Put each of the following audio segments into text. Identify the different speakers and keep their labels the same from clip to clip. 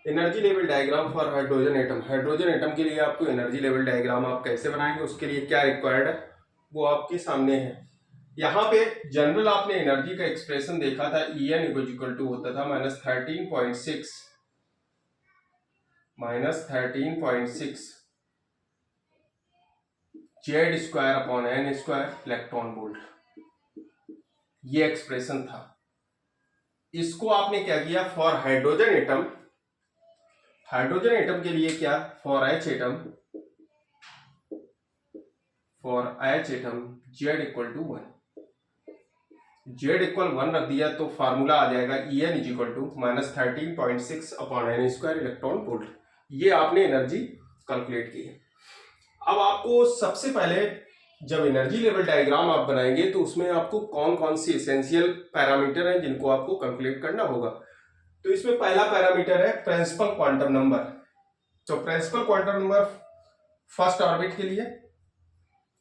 Speaker 1: Energy level diagram for hydrogen atom. Hydrogen atom के लिए आपको एनर्जी लेवल डायग्राम आप कैसे बनाएंगे, उसके लिए क्या रिक्वायर्ड है वो आपके सामने है। यहाँ पे जनरल आपने एनर्जी का एक्सप्रेशन देखा था, En होता था -13.6 Z square upon n square electron volt, ये एक्सप्रेशन था। इसको आपने क्या किया for hydrogen atom, hydrogen atom के लिए क्या for H atom Z equal to 1, Z equal 1 रख दिया तो फार्मूला आ जाएगा En -13.6 upon n square electron volt. ये आपने एनर्जी कैलकुलेट की है। अब आपको सबसे पहले जब एनर्जी लेवल डायग्राम आप बनाएंगे तो उसमें आपको कौन कौन सी एसेंशियल पैरामीटर हैं जिनको आपको कैलकुलेट करना होगा। तो इसमें पहला पैरामीटर है प्रिंसिपल क्वांटम नंबर। तो principal quantum number first orbit के लिए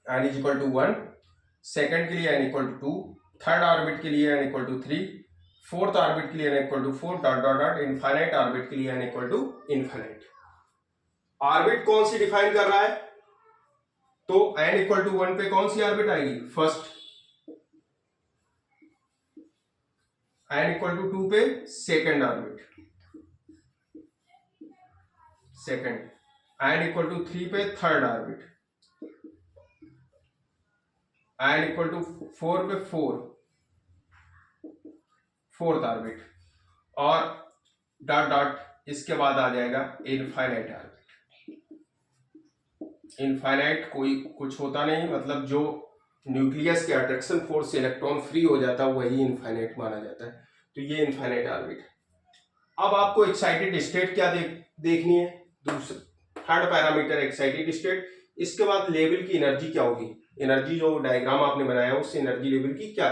Speaker 1: n इक्वल टू 1, सेकेंड के लिए n equal to 2, third orbit के लिए n equal to 3, fourth orbit के लिए n equal to 4 dot dot dot, infinite orbit के लिए n equal to infinite. Orbit कौन सी डिफाइन कर रहा है, तो n इक्वल टू 1 पे कौन सी ऑर्बिट आएगी फर्स्ट, n इक्वल टू 2 पे second orbit, second, n equal to 3 पे third orbit, n equal to 4 पे फोर्थ ऑर्बिट, और डॉट डॉट इसके बाद आ जाएगा इनफाइनाइट ऑर्बिट। इनफाइनाइट कोई कुछ होता नहीं, मतलब जो न्यूक्लियस के अट्रैक्शन फोर्स से इलेक्ट्रॉन फ्री हो जाता है वही इनफाइनाइट माना जाता है। तो ये इनफाइनाइट ऑर्बिट। अब आपको एक्साइटेड स्टेट क्या देखनी है, दूसरा थर्ड पैरामीटर एक्साइटेड स्टेट। इसके बाद लेवल की एनर्जी क्या होगी, एनर्जी जो डायग्राम आपने बनाया उससे एनर्जी लेवल की क्या,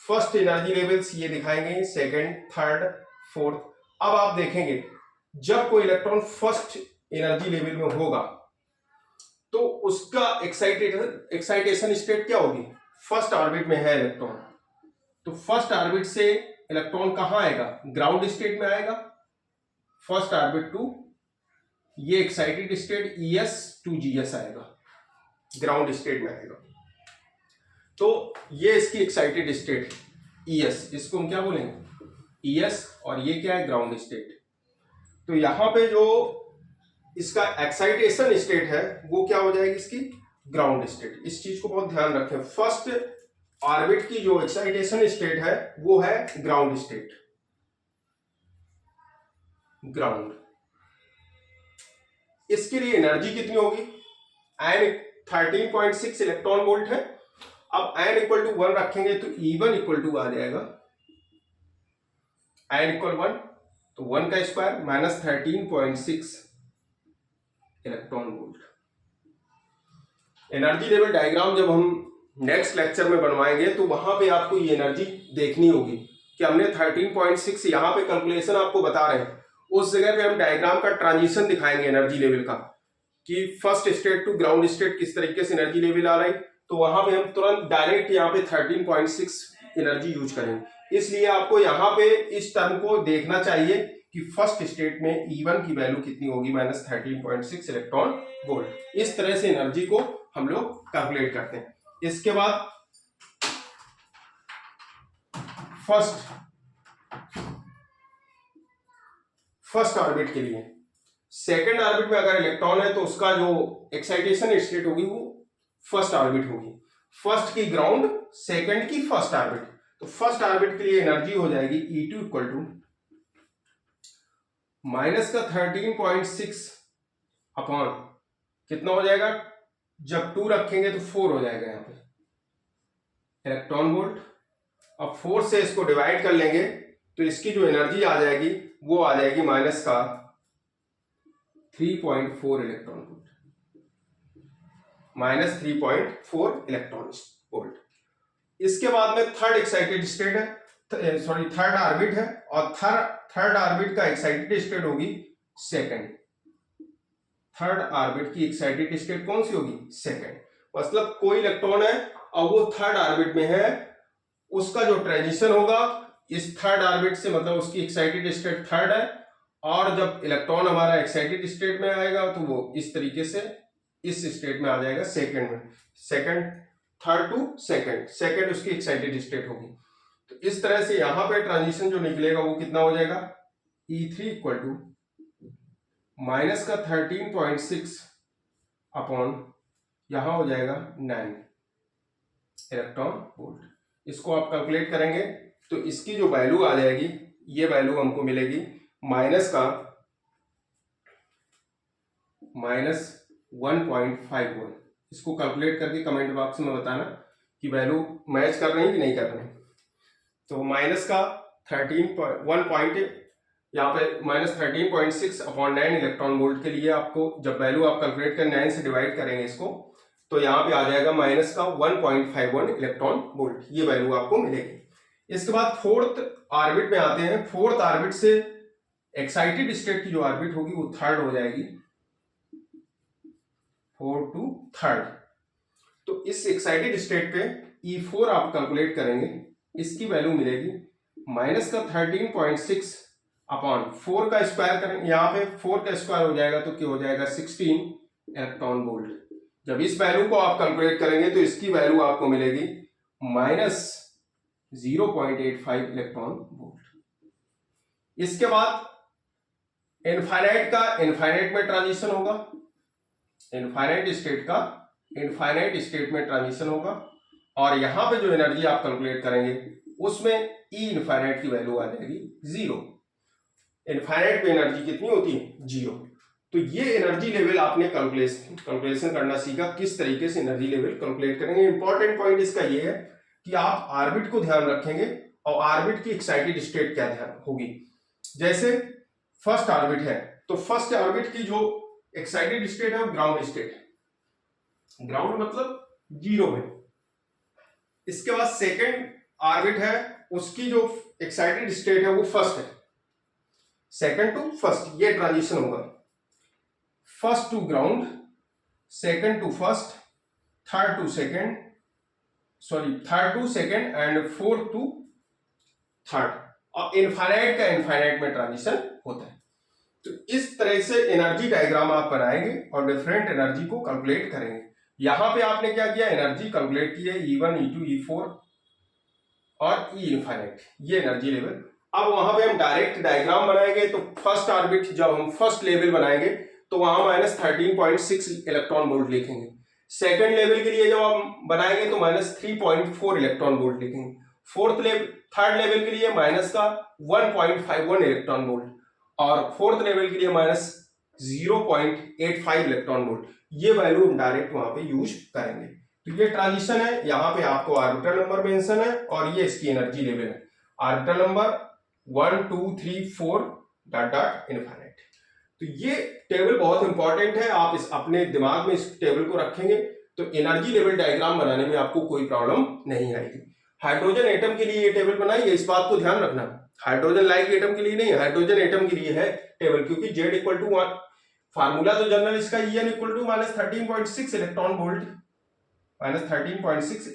Speaker 1: फर्स्ट एनर्जी लेवल्स ये दिखाएंगे, सेकंड, थर्ड, फोर्थ। अब आप देखेंगे जब कोई इलेक्ट्रॉन फर्स्ट एनर्जी लेवल में होगा तो उसका एक्साइटेशन स्टेट क्या होगी, फर्स्ट ऑर्बिट में है इलेक्ट्रॉन, तो फर्स्ट ऑर्बिट से इलेक्ट्रॉन कहां आएगा, ग्राउंड स्टेट में आएगा, फर्स्ट ऑर्बिट टू ये excited state ES to GS आएगा, ग्राउंड स्टेट में आएगा। तो ये इसकी एक्साइटेड स्टेट ES, इसको हम क्या बोलेंगे ES, और ये क्या है ग्राउंड स्टेट। तो यहां पे जो इसका एक्साइटेशन स्टेट है वो क्या हो जाएगी, इसकी ग्राउंड स्टेट। इस चीज को बहुत ध्यान रखें, फर्स्ट ऑर्बिट की जो एक्साइटेशन स्टेट है वो है ग्राउंड स्टेट, ग्राउंड। इसके लिए एनर्जी कितनी होगी, n 13.6 इलेक्ट्रॉन वोल्ट है। अब n इक्वल टू 1 रखेंगे तो E1 इक्वल टू आ जाएगा n इक्वल 1, तो 1 का square -13.6 electron volt. Energy level diagram जब हम नेक्स्ट लेक्चर में बनवाएंगे तो वहां पे आपको ये एनर्जी देखनी होगी कि हमने 13.6 यहाँ पे कैलकुलेशन आपको बता रहे हैं, उस जगह पे हम डायग्राम का ट्रांजिशन दिखाएंगे एनर्जी लेवल का, कि first state to ground state किस तरीके से एनर्जी लेवल आ रही, तो वहां पे हम तुरंत डायरेक्ट यहाँ पे 13.6 एनर्जी यूज करेंगे। इसलिए आपको यहाँ पे इस टर्म को देखना चाहिए कि फर्स्ट स्टेट में E1 की वैल्यू कितनी होगी, -13.6 इलेक्ट्रॉन वोल्ट। इस तरह से एनर्जी को हम लोग कैलकुलेट करते हैं। इसके बाद फर्स्ट ऑर्बिट के लिए, सेकेंड ऑर्बिट में अगर इलेक्ट्रॉन है तो उसका जो एक्साइटेशन स्टेट होगी वो फर्स्ट ऑर्बिट होगी, फर्स्ट की ग्राउंड, सेकेंड की फर्स्ट ऑर्बिट। तो फर्स्ट ऑर्बिट के लिए एनर्जी हो जाएगी E2 इक्वल टू माइनस का 13.6 अपॉन कितना हो जाएगा, जब 2 रखेंगे तो 4 हो जाएगा यहाँ पे इलेक्ट्रॉन वोल्ट। अब 4 से इसको डिवाइड कर लेंगे तो इसकी जो एनर्जी आ जाएगी वो आ जाएगी माइनस का 3.4 इलेक्ट्रॉन वोल्ट, -3.4 इलेक्ट्रॉन वोल्ट। इसके बाद में थर्ड एक्साइटेड स्टेट है, थर्ड ऑर्बिट है, और थर्ड ऑर्बिट का एक्साइटेड स्टेट होगी सेकंड। थर्ड ऑर्बिट की एक्साइटेड स्टेट कौन सी होगी, सेकंड। मतलब कोई इलेक्ट्रॉन है और वो थर्ड ऑर्बिट में है, उसका जो ट्रांजिशन होगा इस थर्ड ऑर्बिट से, मतलब उसकी एक्साइटेड स्टेट थर्ड है और जब इलेक्ट्रॉन हमारा एक्साइटेड स्टेट में आएगा तो वो इस तरीके से इस स्टेट में आ जाएगा सेकंड में, second third to second, second उसकी एक्साइटेड स्टेट होगी। तो इस तरह से यहां पे ट्रांजिशन जो निकलेगा वो कितना हो जाएगा, E3 इक्वल टू माइनस का 13.6 अपॉन यहां हो जाएगा 9 इलेक्ट्रॉन वोल्ट। इसको आप कैलकुलेट करेंगे तो इसकी जो वैल्यू आ जाएगी, ये वैल्यू हमको मिलेगी -1.51। इसको कैलकुलेट करके कमेंट बॉक्स में बताना कि वैल्यू मैच कर रही है कि नहीं कर रही। तो माइनस का 1 पॉइंट यहाँ पे -13.6 अपॉन 9 इलेक्ट्रॉन वोल्ट के लिए आपको जब वैल्यू आप कैलकुलेट कर 9 से डिवाइड करेंगे इसको, तो यहाँ पे आ जाएगा माइनस का 1.51 इलेक्ट्रॉन वोल्ट, ये वैल्यू आपको मिलेगी। इसके बाद फोर्थ ऑर्बिट में आते हैं। फोर्थ ऑर्बिट से एक्साइटेड स्टेट की जो ऑर्बिट होगी वो थर्ड हो जाएगी, 4 टू थर्ड। तो इस एक्साइटेड स्टेट पे E4 आप कैलकुलेट करेंगे, इसकी वैल्यू मिलेगी माइनस का 13.6 अपॉन 4 का स्क्वायर करेंगे, यहाँ पे 4 का स्क्वायर हो जाएगा तो क्या हो जाएगा 16 इलेक्ट्रॉन वोल्ट। जब इस वैल्यू को आप कैलकुलेट करेंगे तो इसकी वैल्यू आपको मिलेगी -0.85 इलेक्ट्रॉन वोल्ट। इसके बाद इनफाइनाइट का इनफाइनाइट में ट्रांजिशन होगा, इनफाइनाइट स्टेट का इनफाइनाइट स्टेट में ट्रांजिशन होगा, और यहां पे जो एनर्जी आप कैलकुलेट करेंगे उसमें ई इनफाइनाइट की वैल्यू आ जाएगी 0। इनफाइनाइट में एनर्जी कितनी होती है, 0। तो ये एनर्जी लेवल आपने कैलकुलेशन करना सीखा, किस तरीके से एनर्जी लेवल कैलकुलेट करेंगे। इंपॉर्टेंट पॉइंट इसका ये है कि आप ऑर्बिट को ध्यान रखेंगे और ऑर्बिट की एक्साइटेड स्टेट क्या ध्यान होगी। जैसे फर्स्ट ऑर्बिट है तो फर्स्ट ऑर्बिट की जो एक्साइटेड स्टेट है वो ग्राउंड स्टेट है, ग्राउंड मतलब 0 में। इसके बाद सेकेंड ऑर्बिट है, उसकी जो एक्साइटेड स्टेट है वो फर्स्ट है, सेकेंड टू फर्स्ट ये ट्रांजिशन होगा, first to ground, second to first, third to second and fourth to third, और इनफाइनाइट का इनफाइनाइट में ट्रांजिशन होता है। तो इस तरह से एनर्जी डायग्राम आप बनाएंगे और डिफरेंट एनर्जी को कैलकुलेट करेंगे। यहां पे आपने क्या किया, एनर्जी कैलकुलेट की है E1, E2, E4 और E इनफाइनाइट, ये एनर्जी लेवल। अब वहां पे हम डायरेक्ट डायग्राम बनाएंगे तो फर्स्ट ऑर्बिट जब हम फर्स्ट लेवल बनाएंगे तो वहां -13.6 इलेक्ट्रॉन वोल्ट लिखेंगे। सेकंड लेवल के लिए जब हम बनाएंगे तो -3.4 इलेक्ट्रॉन वोल्ट लिखेंगे। थर्ड लेवल के लिए -1.51 इलेक्ट्रॉन वोल्ट, और फोर्थ लेवल के लिए -0.85 इलेक्ट्रॉन वोल्ट। ये वैल्यू हम डायरेक्ट वहां पे यूज करेंगे। तो ये ट्रांजिशन है, यहाँ पे आपको ऑर्बिटल नंबर मेंशन है और ये इसकी एनर्जी लेवल है, orbital number 1 2 3 4 dot dot infinite. तो ये टेबल बहुत इंपॉर्टेंट है, आप इस अपने दिमाग में इस टेबल को रखेंगे तो एनर्जी लेवल डायग्राम बनाने में आपको कोई प्रॉब्लम नहीं आएगी। हाइड्रोजन एटम के लिए ये टेबल बनाई है, इस बात को ध्यान रखना। हाइड्रोजन लाइक एटम के लिए नहीं, हाइड्रोजन एटम के लिए है टेबल, क्योंकि Z इक्वल टू 1, फार्मूला तो जनरल इसका En equal to -13.6 electron volt, -13.6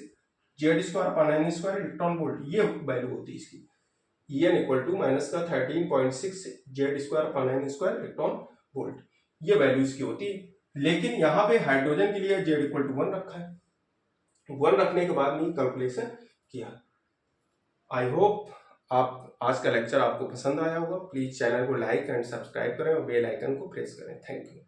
Speaker 1: Z square upon n square electron volt, ये वैल्यू होती है इसकी। En equal to -13.6 Z square upon n square electron volt, ये वैल्यू इसकी होती है। लेकिन यहाँ पे हाइड्रोजन के लिए Z इक्वल टू 1 रखा है, 1 रखने के बाद में कैलकुलेशन किया। आई होप आप आज का लेक्चर आपको पसंद आया होगा। प्लीज चैनल को लाइक एंड सब्सक्राइब करें और बेल आइकन को प्रेस करें। Thank you.